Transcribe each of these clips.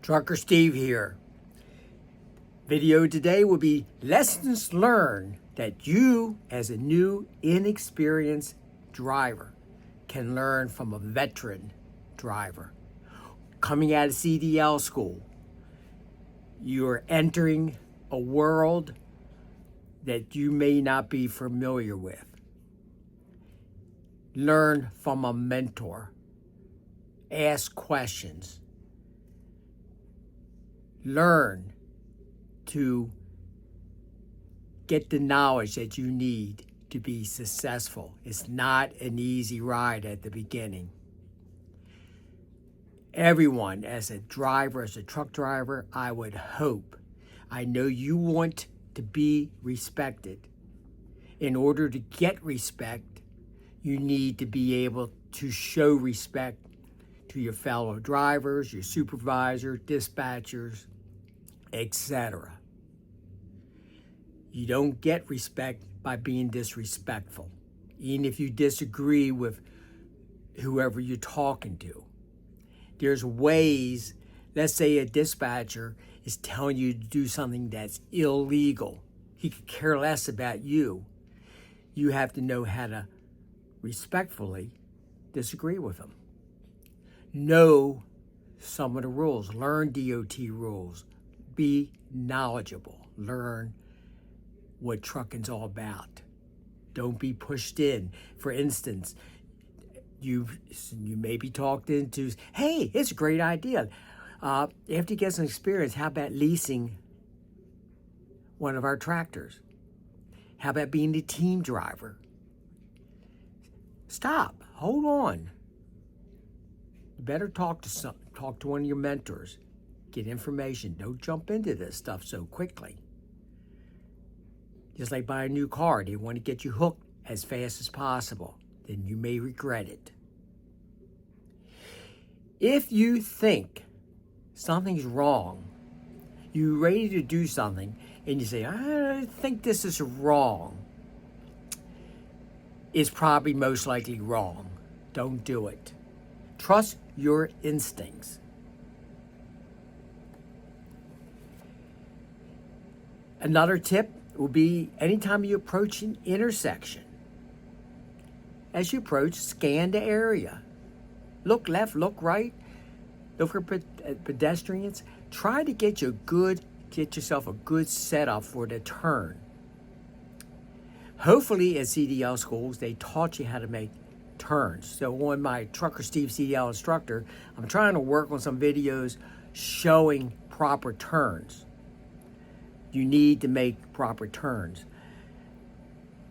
Trucker Steve here. Video today will be lessons learned that you, as a new, inexperienced driver, can learn from a veteran driver. Coming out of CDL school, you're entering a world that you may not be familiar with. Learn from a mentor. Ask questions. Learn to get the knowledge that you need to be successful. It's not an easy ride at the beginning. Everyone, as a driver, as a truck driver, I would hope, I know you want to be respected. In order to get respect, you need to be able to show respect to your fellow drivers, your supervisor, dispatchers, etc. You don't get respect by being disrespectful, even if you disagree with whoever you're talking to. There's ways, let's say a dispatcher is telling you to do something that's illegal. He could care less about you. You have to know how to respectfully disagree with him. Know some of the rules. Learn DOT rules. Be knowledgeable. Learn what trucking's all about. Don't be pushed in. For instance, you may be talked into, hey, it's a great idea. After you get some experience, how about leasing one of our tractors? How about being the team driver? Stop. Hold on. You better talk to one of your mentors. Get information. Don't jump into this stuff so quickly. Just like buying a new car, they want to get you hooked as fast as possible. Then you may regret it. If you think something's wrong, you're ready to do something, and you say, I think this is wrong, it's probably most likely wrong. Don't do it. Trust your instincts. Another tip will be anytime you approach an intersection, as you approach, scan the area. Look left, look right, look for pedestrians. Try to get yourself a good setup for the turn. Hopefully at CDL schools, they taught you how to make turns. So on my Trucker Steve CDL instructor, I'm trying to work on some videos showing proper turns. You need to make proper turns.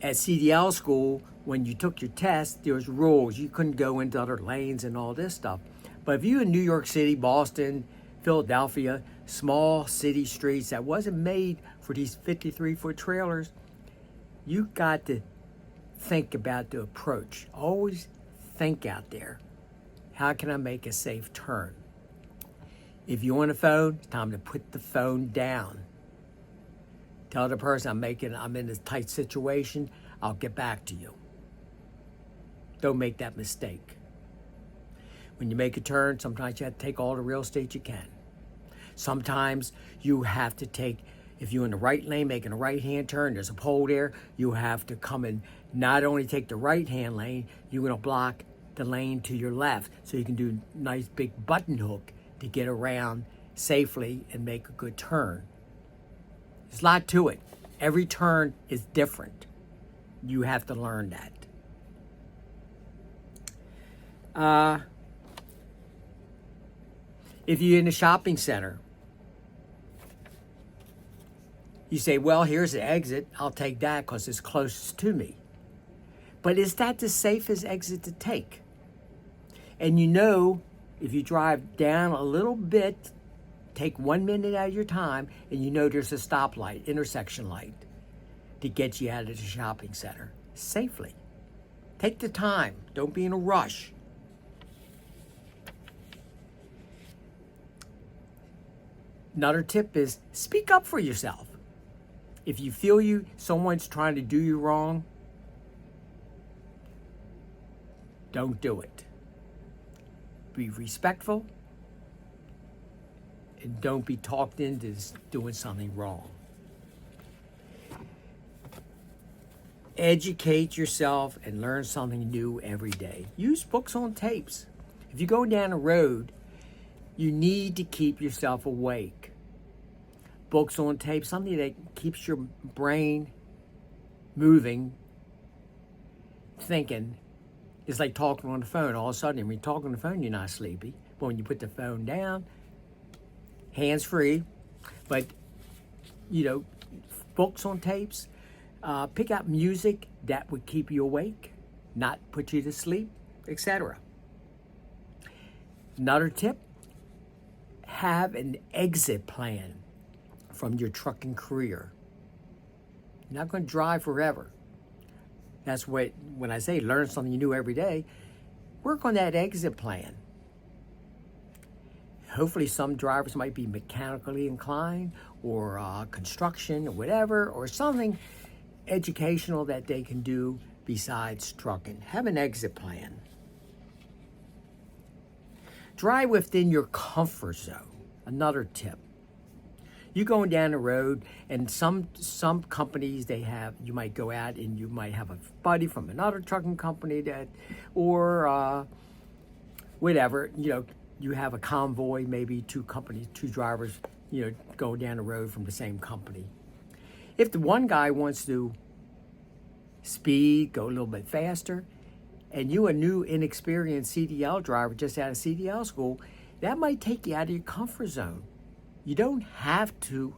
At CDL school, when you took your test, there was rules. You couldn't go into other lanes and all this stuff. But if you in New York City, Boston, Philadelphia, small city streets that wasn't made for these 53-foot trailers, you got to think about the approach. Always think out there. How can I make a safe turn? If you're on the phone, it's time to put the phone down. Tell the person I'm in this tight situation, I'll get back to you. Don't make that mistake. When you make a turn, sometimes you have to take all the real estate you can. Sometimes you have to take, if you're in the right lane, making a right-hand turn, there's a pole there, you have to come and not only take the right-hand lane, you're gonna block the lane to your left so you can do a nice big button hook to get around safely and make a good turn. There's a lot to it. Every turn is different. You have to learn that. If you're in a shopping center, you say, well, here's the exit. I'll take that because it's closest to me. But is that the safest exit to take? And you know, if you drive down a little bit, take 1 minute out of your time, and you know there's a stoplight, intersection light, to get you out of the shopping center safely. Take the time. Don't be in a rush. Another tip is speak up for yourself. If you feel someone's trying to do you wrong, don't do it. Be respectful and don't be talked into doing something wrong. Educate yourself and learn something new every day. Use books on tapes. If you go down the road, you need to keep yourself awake. Books on tape, something that keeps your brain moving, thinking. It's like talking on the phone. All of a sudden, when you talk on the phone, you're not sleepy. But when you put the phone down, hands-free, but, books on tapes, pick out music that would keep you awake, not put you to sleep, etc. Another tip, have an exit plan from your trucking career. You're not going to drive forever. That's what, when I say learn something new every day, work on that exit plan. Hopefully some drivers might be mechanically inclined or construction or whatever, or something educational that they can do besides trucking. Have an exit plan. Drive within your comfort zone. Another tip. You're going down the road, and some companies, you might go out and you might have a buddy from another trucking company or whatever, you have a convoy, maybe two drivers, going down the road from the same company. If the one guy wants to speed, go a little bit faster, and you a new inexperienced CDL driver just out of CDL school, that might take you out of your comfort zone. You don't have to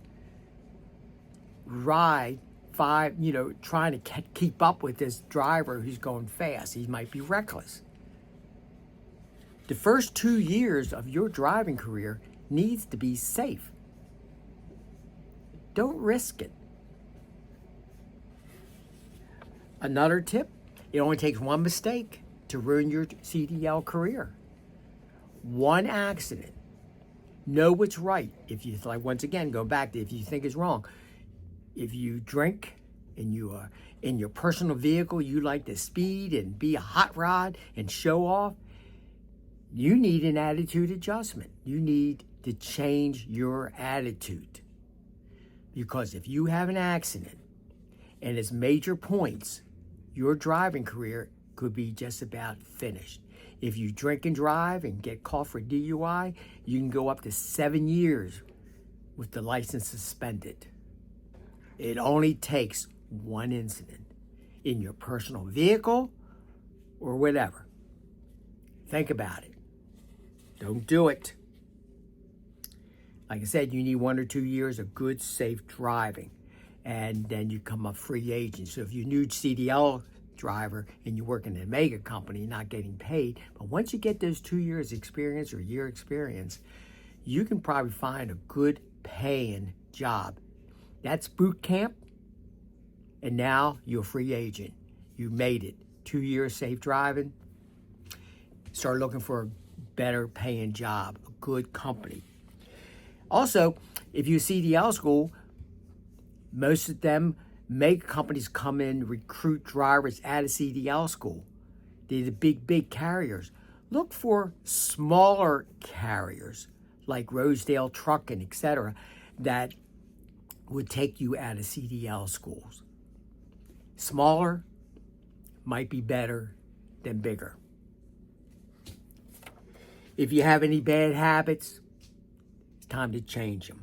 ride trying to keep up with this driver who's going fast. He might be reckless. The first 2 years of your driving career needs to be safe. Don't risk it. Another tip, it only takes one mistake to ruin your CDL career. One accident. Know what's right. If you, once again, go back to if you think it's wrong. If you drink and you are in your personal vehicle, you like to speed and be a hot rod and show off, you need an attitude adjustment. You need to change your attitude. Because if you have an accident and it's major points, your driving career could be just about finished. If you drink and drive and get caught for DUI, you can go up to 7 years with the license suspended. It only takes one incident in your personal vehicle or whatever. Think about it. Don't do it. Like I said, you need 1 or 2 years of good, safe driving, and then you come a free agent. So if you're a new CDL driver and you work in a mega company, not getting paid, but once you get those 2 years experience or year experience, you can probably find a good paying job. That's boot camp, and now you're a free agent. You made it. 2 years safe driving. Start looking for a better paying job, a good company. Also, if you CDL school, most of them mega companies come in, recruit drivers out of CDL school. They're the big carriers. Look for smaller carriers like Rosedale Trucking, etc., that would take you out of CDL schools. Smaller might be better than bigger. If you have any bad habits, it's time to change them.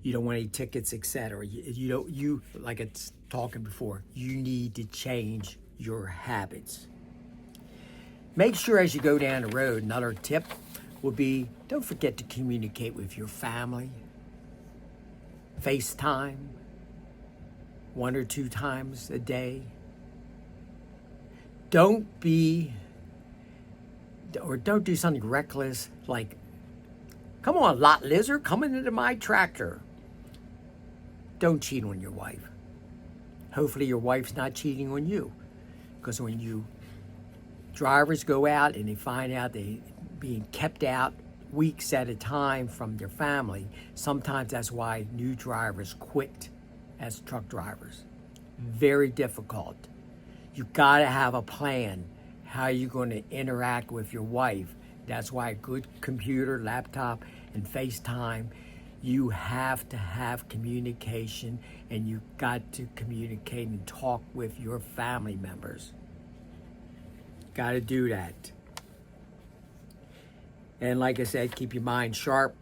You don't want any tickets, etc. You like it's talking before, you need to change your habits. Make sure as you go down the road, another tip would be, don't forget to communicate with your family. FaceTime 1 or 2 times a day. Don't do something reckless like, come on, lot lizard, coming into my tractor. Don't cheat on your wife. Hopefully your wife's not cheating on you. Because when you drivers go out and they find out they're being kept out weeks at a time from their family, sometimes that's why new drivers quit as truck drivers. Very difficult. You gotta have a plan how you're going to interact with your wife That's why a good computer, laptop, and FaceTime, you have to have communication, and you got to communicate and talk with your family members. Got to do that. And like I said, keep your mind sharp.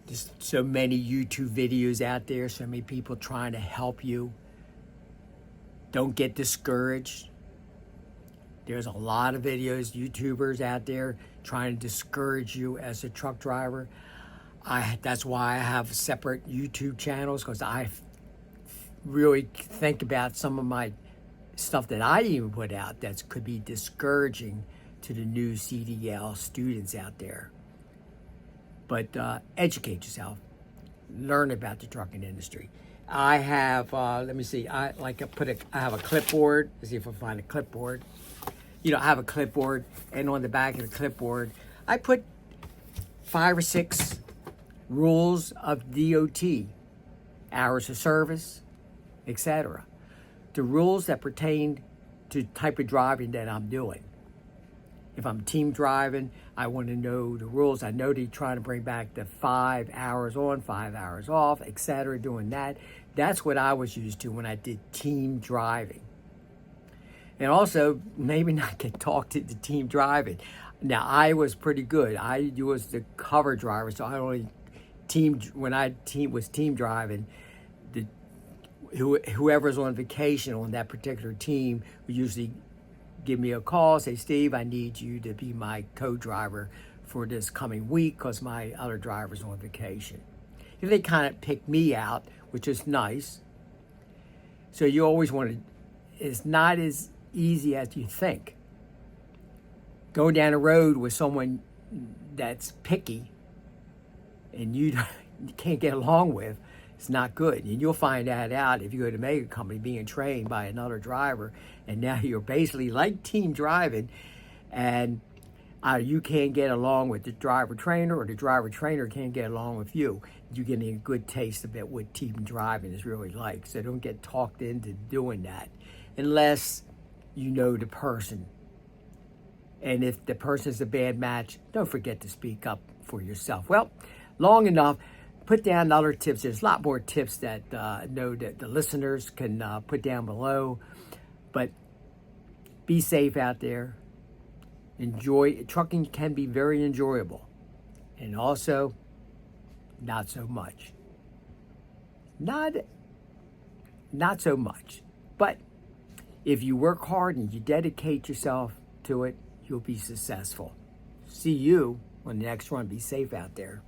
There's so many YouTube videos out there, so many people trying to help you. Don't get discouraged. There's a lot of videos, YouTubers out there trying to discourage you as a truck driver. That's why I have separate YouTube channels, because I really think about some of my stuff that I even put out that could be discouraging to the new CDL students out there. But educate yourself. Learn about the trucking industry. I have, let me see, I have a clipboard. Let's see if I find a clipboard. You know, I have a clipboard, and on the back of the clipboard, I put 5 or 6 rules of DOT, hours of service, etc. The rules that pertain to type of driving that I'm doing. If I'm team driving, I want to know the rules. I know they're trying to bring back the 5 hours on, 5 hours off, etc. Doing that. That's what I was used to when I did team driving. And also, maybe not get talked into team driving. Now, I was pretty good. I was the cover driver, so I only when I was team driving, whoever's on vacation on that particular team would usually give me a call, say, Steve, I need you to be my co-driver for this coming week because my other driver's on vacation. They kind of pick me out, which is nice. So you always want to, it's not as easy as you think. Going down the road with someone that's picky and you can't get along with, it's not good. And you'll find that out if you go to a mega company being trained by another driver, and now you're basically like team driving, and you can't get along with the driver trainer, or the driver trainer can't get along with you. You're getting a good taste of it, what team driving is really like. So don't get talked into doing that unless you know the person. And if the person's a bad match, don't forget to speak up for yourself. Well, long enough. Put down other tips. There's a lot more tips that know that the listeners can put down below. But be safe out there. Enjoy. Trucking can be very enjoyable. And also, not so much. Not so much. But if you work hard and you dedicate yourself to it, you'll be successful. See you on the next one. Be safe out there.